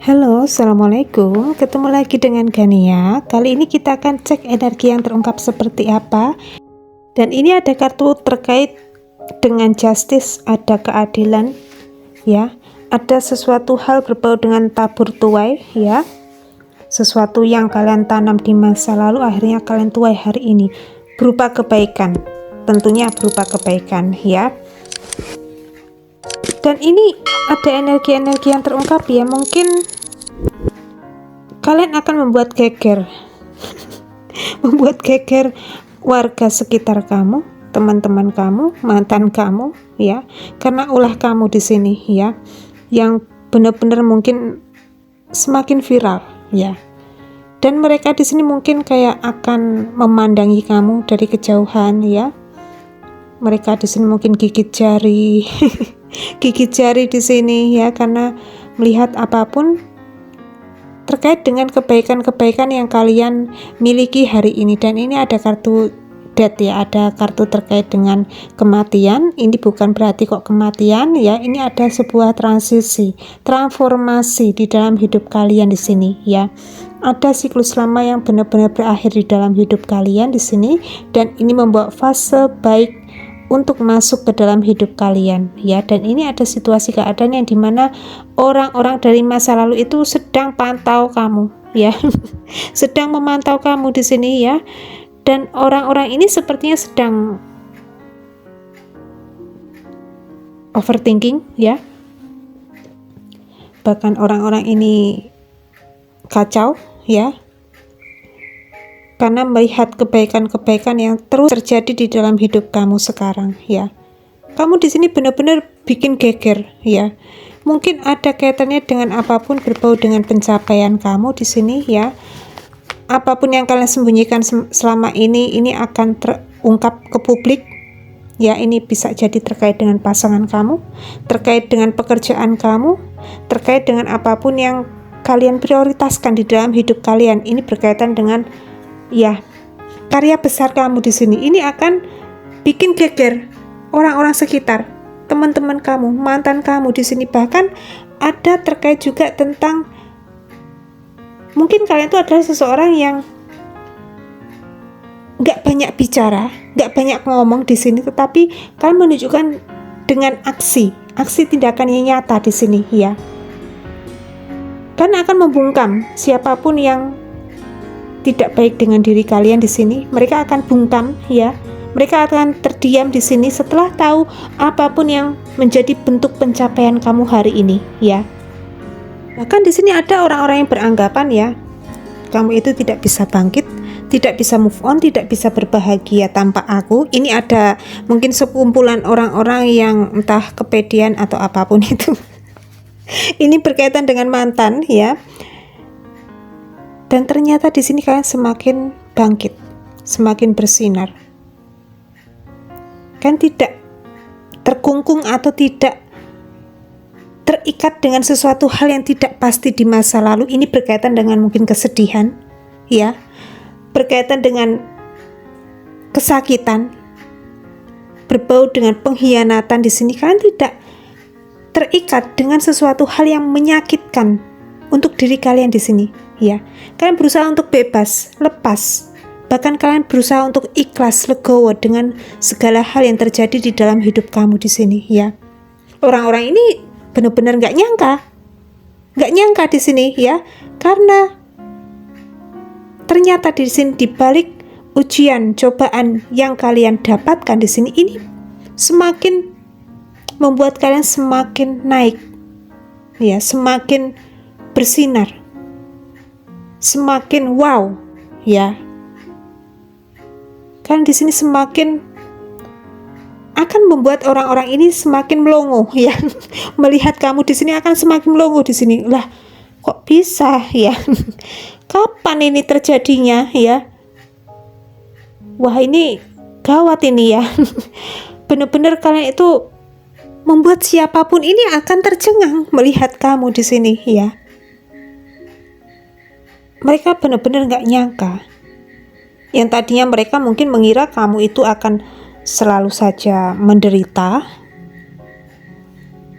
Halo, Assalamualaikum. Ketemu lagi dengan Gania. Kali ini kita akan cek energi yang terungkap seperti apa. Dan ini ada kartu terkait dengan justice, ada keadilan, ya. Ada sesuatu hal berbau dengan tabur tuai, ya. Sesuatu yang kalian tanam di masa lalu akhirnya kalian tuai hari ini berupa kebaikan. Tentunya berupa kebaikan, ya. Dan ini ada energi-energi yang terungkap, ya. Mungkin kalian akan membuat geger membuat geger warga sekitar kamu, teman-teman kamu, mantan kamu, ya, karena ulah kamu di sini, ya, yang benar-benar mungkin semakin viral, ya. Dan mereka di sini mungkin kayak akan memandangi kamu dari kejauhan, ya. Mereka di sini mungkin gigit jari gigit jari di sini, ya, karena melihat apapun terkait dengan kebaikan-kebaikan yang kalian miliki hari ini. Dan ini ada kartu death, ya, ada kartu terkait dengan kematian. Ini bukan berarti kok kematian, ya, ini ada sebuah transisi, transformasi di dalam hidup kalian di sini, ya. Ada siklus lama yang benar-benar berakhir di dalam hidup kalian di sini, dan ini membawa fase baik untuk masuk ke dalam hidup kalian, ya. Dan ini ada situasi keadaan yang dimana orang-orang dari masa lalu itu sedang pantau kamu, ya. Sedang memantau kamu di sini, ya. Dan orang-orang ini sepertinya sedang overthinking, ya. Bahkan orang-orang ini kacau, ya, karena melihat kebaikan-kebaikan yang terus terjadi di dalam hidup kamu sekarang, ya. Kamu di sini benar-benar bikin geger, ya. Mungkin ada kaitannya dengan apapun berbau dengan pencapaian kamu di sini, ya. Apapun yang kalian sembunyikan selama ini akan terungkap ke publik, ya. Ini bisa jadi terkait dengan pasangan kamu, terkait dengan pekerjaan kamu, terkait dengan apapun yang kalian prioritaskan di dalam hidup kalian. Ini berkaitan dengan, ya, karya besar kamu di sini. Ini akan bikin geger orang-orang sekitar, teman-teman kamu, mantan kamu di sini. Bahkan ada terkait juga tentang mungkin kalian itu adalah seseorang yang nggak banyak bicara, nggak banyak ngomong di sini, tetapi kalian menunjukkan dengan aksi tindakan yang nyata di sini, ya. Kalian akan membungkam siapapun yang tidak baik dengan diri kalian di sini. Mereka akan bungkam, ya. Mereka akan terdiam di sini setelah tahu apapun yang menjadi bentuk pencapaian kamu hari ini, ya. Bahkan di sini ada orang-orang yang beranggapan, ya, kamu itu tidak bisa bangkit, tidak bisa move on, tidak bisa berbahagia tanpa aku. Ini ada mungkin sekumpulan orang-orang yang entah kepedean atau apapun itu. Ini berkaitan dengan mantan, ya. Dan ternyata di sini kalian semakin bangkit, semakin bersinar. Kan tidak terkungkung atau tidak terikat dengan sesuatu hal yang tidak pasti di masa lalu. Ini berkaitan dengan mungkin kesedihan, ya. Berkaitan dengan kesakitan, berbau dengan pengkhianatan di sini. Kalian tidak terikat dengan sesuatu hal yang menyakitkan untuk diri kalian di sini, ya. Kalian berusaha untuk bebas, lepas. Bahkan kalian berusaha untuk ikhlas, legowo dengan segala hal yang terjadi di dalam hidup kamu di sini, ya. Orang-orang ini benar-benar nggak nyangka di sini, ya. Karena ternyata di sini di balik ujian, cobaan yang kalian dapatkan di sini, ini semakin membuat kalian semakin naik, ya, semakin bersinar, semakin wow, ya. Kan di sini semakin akan membuat orang-orang ini semakin melongo, ya. Melihat kamu di sini akan semakin melongo di sini. Lah, kok bisa, ya? Kapan ini terjadinya, ya? Wah, ini gawat ini, ya. Benar-benar kalian itu membuat siapapun ini akan tercengang melihat kamu di sini, ya. Mereka benar-benar nggak nyangka. Yang tadinya mereka mungkin mengira kamu itu akan selalu saja menderita.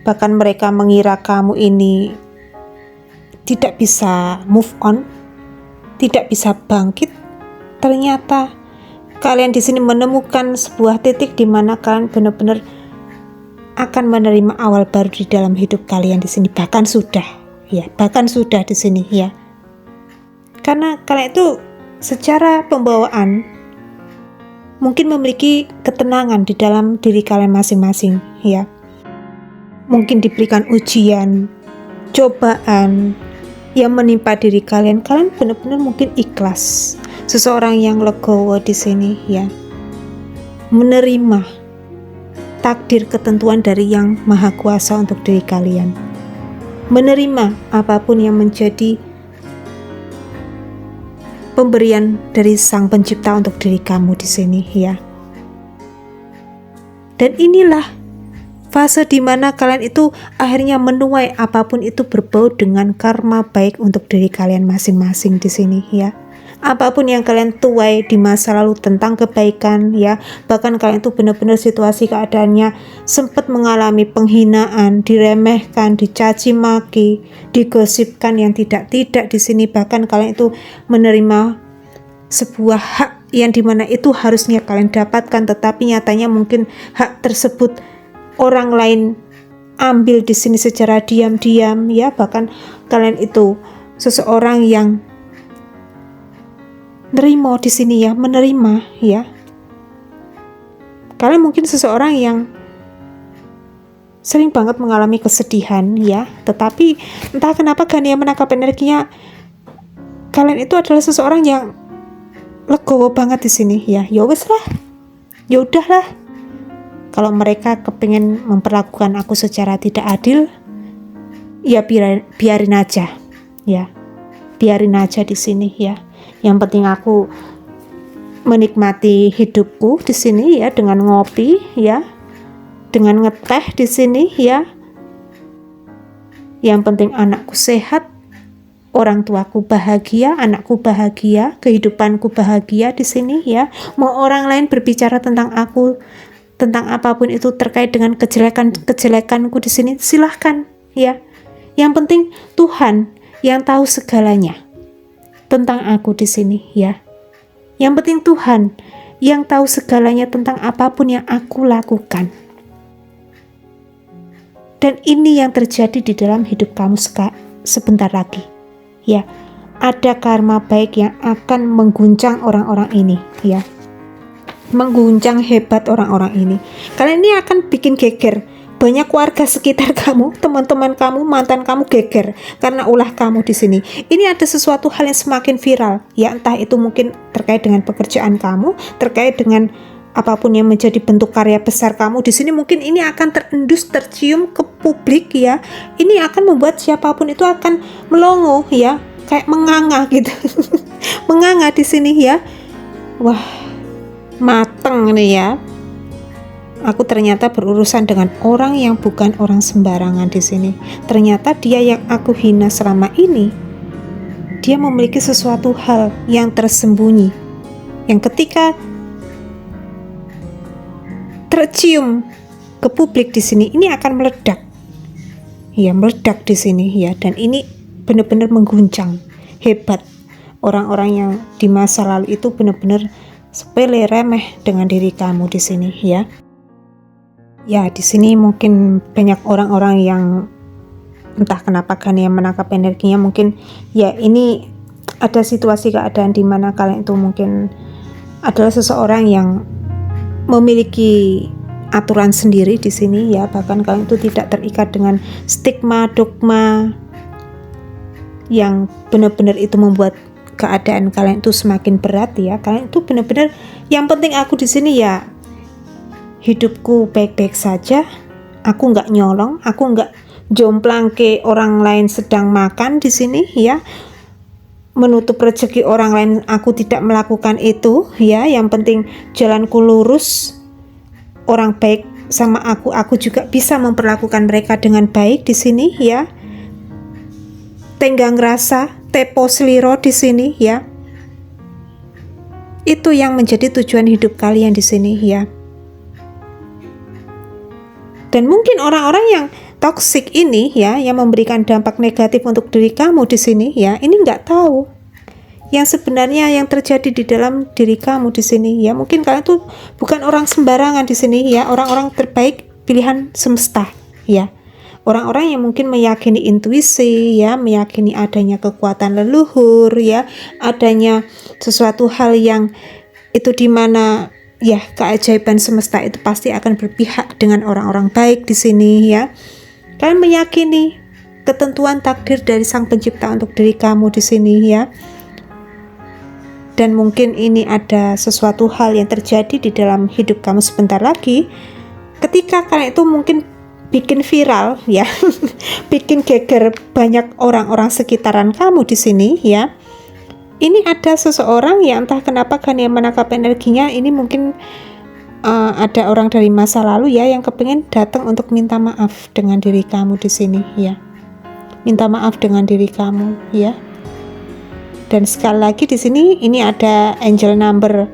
Bahkan mereka mengira kamu ini tidak bisa move on, tidak bisa bangkit, ternyata kalian di sini menemukan sebuah titik di mana kalian benar-benar akan menerima awal baru di dalam hidup kalian di sini. Bahkan sudah di sini ya. Karena kalian itu secara pembawaan mungkin memiliki ketenangan di dalam diri kalian masing-masing ya. Mungkin diberikan ujian, cobaan yang menimpa diri kalian benar-benar mungkin ikhlas. Seseorang yang legowo di sini ya, menerima takdir ketentuan dari Yang Maha Kuasa untuk diri kalian, menerima apapun yang menjadi pemberian dari Sang Pencipta untuk diri kamu di sini ya. Dan inilah fase di mana kalian itu akhirnya menuai apapun itu berbau dengan karma baik untuk diri kalian masing-masing di sini ya. Apapun yang kalian tuai di masa lalu tentang kebaikan ya, bahkan kalian itu benar-benar situasi keadaannya sempat mengalami penghinaan, diremehkan, dicaci maki, digosipkan yang tidak-tidak di sini, bahkan kalian itu menerima sebuah hak yang dimana itu harusnya kalian dapatkan, tetapi nyatanya mungkin hak tersebut orang lain ambil di sini secara diam-diam ya. Bahkan kalian itu seseorang yang nerimo di sini ya, menerima ya. Kalian mungkin seseorang yang sering banget mengalami kesedihan ya, tetapi entah kenapa Gania menangkap energinya kalian itu adalah seseorang yang legowo banget di sini ya. Ya wes lah, ya udahlah. Kalau mereka kepingin memperlakukan aku secara tidak adil, ya biarin aja ya, biarin aja di sini ya. Yang penting aku menikmati hidupku di sini ya, dengan ngopi ya, dengan ngeteh di sini ya. Yang penting anakku sehat, orang tuaku bahagia, anakku bahagia, kehidupanku bahagia di sini ya. Mau orang lain berbicara tentang aku, tentang apapun itu terkait dengan kejelekanku di sini, silahkan ya. Yang penting Tuhan yang tahu segalanya tentang aku di sini ya. Yang penting Tuhan yang tahu segalanya tentang apapun yang aku lakukan. Dan ini yang terjadi di dalam hidup kamu sebentar lagi ya. Ada karma baik yang akan mengguncang orang-orang ini ya, mengguncang hebat orang-orang ini. Kalian ini akan bikin geger banyak warga sekitar kamu, teman-teman kamu, mantan kamu geger karena ulah kamu di sini. Ini ada sesuatu hal yang semakin viral ya, entah itu mungkin terkait dengan pekerjaan kamu, terkait dengan apapun yang menjadi bentuk karya besar kamu di sini. Mungkin ini akan terendus, tercium ke publik ya. Ini akan membuat siapapun itu akan melongo ya, kayak menganga gitu. Menganga di sini ya. Wah, mateng nih ya. Aku ternyata berurusan dengan orang yang bukan orang sembarangan di sini. Ternyata dia yang aku hina selama ini, dia memiliki sesuatu hal yang tersembunyi, yang ketika tercium ke publik di sini, ini akan meledak. Ya, meledak di sini ya, dan ini benar-benar mengguncang hebat orang-orang yang di masa lalu itu benar-benar sepele remeh dengan diri kamu di sini ya. Ya, di sini mungkin banyak orang-orang yang entah kenapa kan yang menangkap energinya, mungkin ya ini ada situasi keadaan di mana kalian itu mungkin adalah seseorang yang memiliki aturan sendiri di sini ya, bahkan kalian itu tidak terikat dengan stigma, dogma yang benar-benar itu membuat keadaan kalian itu semakin berat ya. Kalian itu benar-benar yang penting aku di sini ya, hidupku baik-baik saja, aku nggak nyolong, aku nggak jomplang ke orang lain sedang makan di sini ya, menutup rezeki orang lain, aku tidak melakukan itu ya. Yang penting jalanku lurus, orang baik sama aku juga bisa memperlakukan mereka dengan baik di sini ya. Tenggang rasa, tepo seliro di sini ya. Itu yang menjadi tujuan hidup kalian di sini ya. Dan mungkin orang-orang yang toksik ini ya, yang memberikan dampak negatif untuk diri kamu di sini ya, ini nggak tahu yang sebenarnya yang terjadi di dalam diri kamu di sini ya. Mungkin kalian tuh bukan orang sembarangan di sini ya, orang-orang terbaik pilihan semesta ya. Orang-orang yang mungkin meyakini intuisi ya, meyakini adanya kekuatan leluhur ya, adanya sesuatu hal yang itu dimana ya keajaiban semesta itu pasti akan berpihak dengan orang-orang baik di sini ya. Kalian meyakini ketentuan takdir dari Sang Pencipta untuk diri kamu di sini ya. Dan mungkin ini ada sesuatu hal yang terjadi di dalam hidup kamu sebentar lagi, ketika kalian itu mungkin bikin viral ya, bikin geger banyak orang-orang sekitaran kamu di sini ya. Ini ada seseorang yang entah kenapa kan yang menangkap energinya ini, mungkin ada orang dari masa lalu ya yang kepengen datang untuk minta maaf dengan diri kamu di sini ya. Minta maaf dengan diri kamu ya. Dan sekali lagi di sini ini ada angel number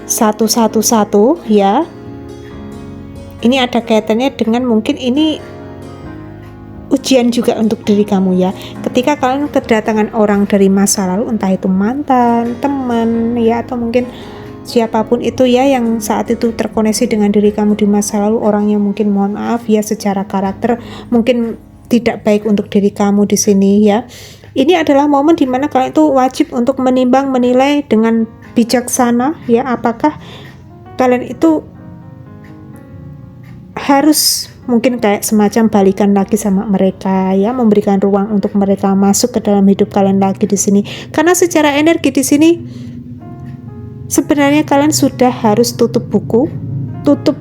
111 ya. Ini ada kaitannya dengan mungkin ini ujian juga untuk diri kamu ya. Ketika kalian kedatangan orang dari masa lalu, entah itu mantan, teman ya, atau mungkin siapapun itu ya yang saat itu terkoneksi dengan diri kamu di masa lalu, orang yang mungkin mohon maaf ya secara karakter mungkin tidak baik untuk diri kamu di sini ya. Ini adalah momen dimana kalian itu wajib untuk menimbang, menilai dengan bijaksana ya, apakah kalian itu harus mungkin kayak semacam balikan lagi sama mereka ya, memberikan ruang untuk mereka masuk ke dalam hidup kalian lagi di sini. Karena secara energi di sini sebenarnya kalian sudah harus tutup buku, tutup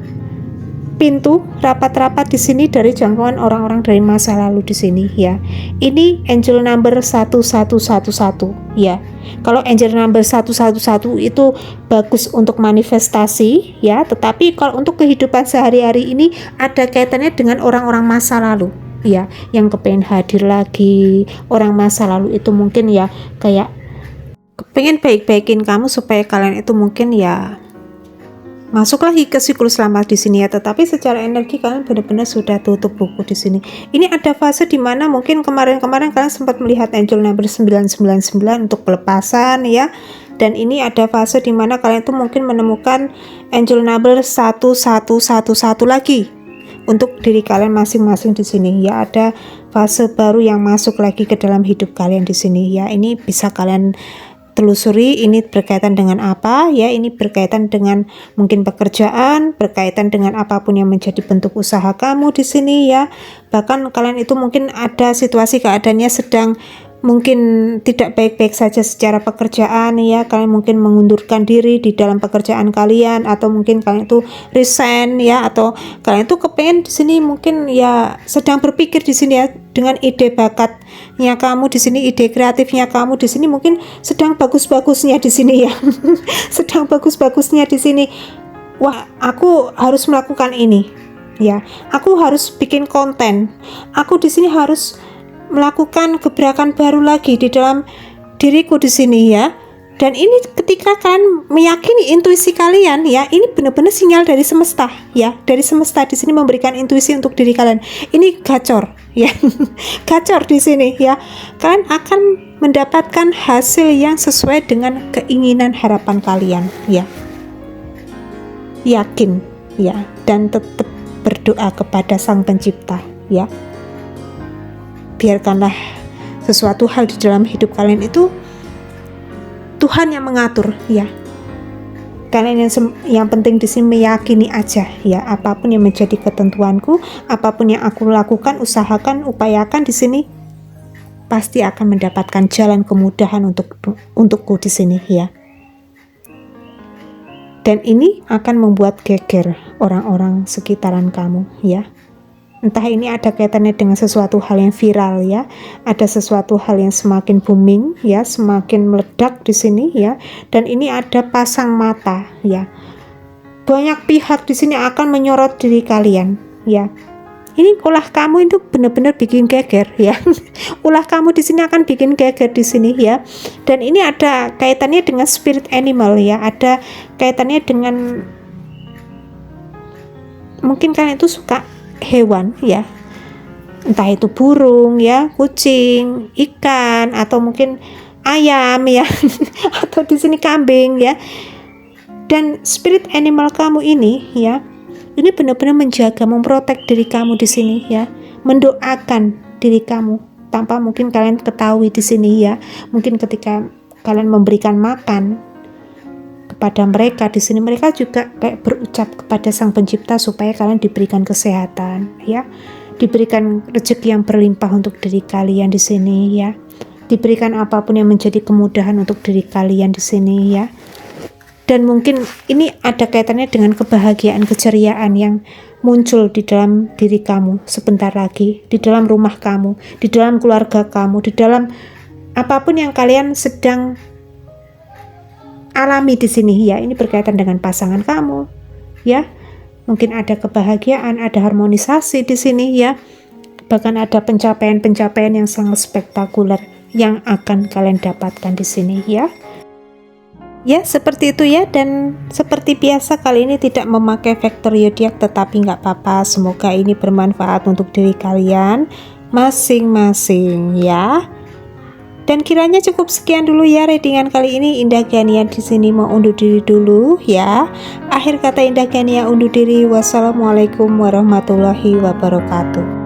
pintu rapat-rapat di sini dari jangkauan orang-orang dari masa lalu di sini ya. Ini angel number 1111 ya. Kalau angel number 111 itu bagus untuk manifestasi ya, tetapi kalau untuk kehidupan sehari-hari ini ada kaitannya dengan orang-orang masa lalu ya, yang kepengen hadir lagi. Orang masa lalu itu mungkin ya kayak kepengen baik-baikin kamu supaya kalian itu mungkin ya masuk lagi ke siklus lama di sini ya, tetapi secara energi kalian benar-benar sudah tutup buku di sini. Ini ada fase di mana mungkin kemarin-kemarin kalian sempat melihat angel number 999 untuk pelepasan ya. Dan ini ada fase di mana kalian tuh mungkin menemukan angel number 1111 lagi untuk diri kalian masing-masing di sini ya. Ada fase baru yang masuk lagi ke dalam hidup kalian di sini ya. Ini bisa kalian telusuri ini berkaitan dengan apa ya. Ini berkaitan dengan mungkin pekerjaan, berkaitan dengan apapun yang menjadi bentuk usaha kamu di sini ya. Bahkan kalian itu mungkin ada situasi keadaannya sedang mungkin tidak baik-baik saja secara pekerjaan ya. Kalian mungkin mengundurkan diri di dalam pekerjaan kalian, atau mungkin kalian itu resign ya, atau kalian itu kepengen di sini mungkin ya sedang berpikir di sini ya dengan ide bakatnya kamu di sini, ide kreatifnya kamu di sini mungkin sedang bagus-bagusnya di sini ya. Sedang bagus-bagusnya di sini. Wah, aku harus melakukan ini ya. Aku harus bikin konten. Aku di sini harus melakukan gebrakan baru lagi di dalam diriku di sini ya. Dan ini ketika kalian meyakini intuisi kalian ya, ini benar-benar sinyal dari semesta ya. Dari semesta di sini memberikan intuisi untuk diri kalian. Ini gacor ya. Gacor di sini ya. Kalian akan mendapatkan hasil yang sesuai dengan keinginan harapan kalian ya. Yakin ya, dan tetap berdoa kepada Sang Pencipta ya. Biarkanlah sesuatu hal di dalam hidup kalian itu Tuhan yang mengatur ya. Kalian yang penting di sini meyakini aja ya, apapun yang menjadi ketentuanku, apapun yang aku lakukan, usahakan, upayakan di sini pasti akan mendapatkan jalan kemudahan untukku di sini ya. Dan ini akan membuat geger orang-orang sekitaran kamu ya. Entah ini ada kaitannya dengan sesuatu hal yang viral ya, ada sesuatu hal yang semakin booming ya, semakin meledak di sini ya. Dan ini ada pasang mata ya. Banyak pihak di sini akan menyorot diri kalian ya. Ini ulah kamu itu benar-benar bikin geger ya. Ulah kamu di sini akan bikin geger di sini ya. Dan ini ada kaitannya dengan spirit animal ya, ada kaitannya dengan mungkin kalian itu suka hewan ya, entah itu burung ya, kucing, ikan, atau mungkin ayam ya atau di sini kambing ya. Dan spirit animal kamu ini ya, ini benar-benar menjaga, memprotek diri kamu di sini ya, mendoakan diri kamu tanpa mungkin kalian ketahui di sini ya. Mungkin ketika kalian memberikan makan kepada mereka di sini, mereka juga kayak berucap kepada Sang Pencipta supaya kalian diberikan kesehatan ya, diberikan rezeki yang berlimpah untuk diri kalian di sini ya, diberikan apapun yang menjadi kemudahan untuk diri kalian di sini ya. Dan mungkin ini ada kaitannya dengan kebahagiaan, keceriaan yang muncul di dalam diri kamu sebentar lagi, di dalam rumah kamu, di dalam keluarga kamu, di dalam apapun yang kalian sedang alami di sini ya. Ini berkaitan dengan pasangan kamu ya. Mungkin ada kebahagiaan, ada harmonisasi di sini ya. Bahkan ada pencapaian-pencapaian yang sangat spektakuler yang akan kalian dapatkan di sini ya. Ya, seperti itu ya. Dan seperti biasa kali ini tidak memakai faktor zodiak, tetapi nggak apa-apa. Semoga ini bermanfaat untuk diri kalian masing-masing ya. Dan kiranya cukup sekian dulu ya readingan kali ini. Indah Gania di sini mau undur diri dulu ya. Akhir kata Indah Gania undur diri. Wassalamualaikum warahmatullahi wabarakatuh.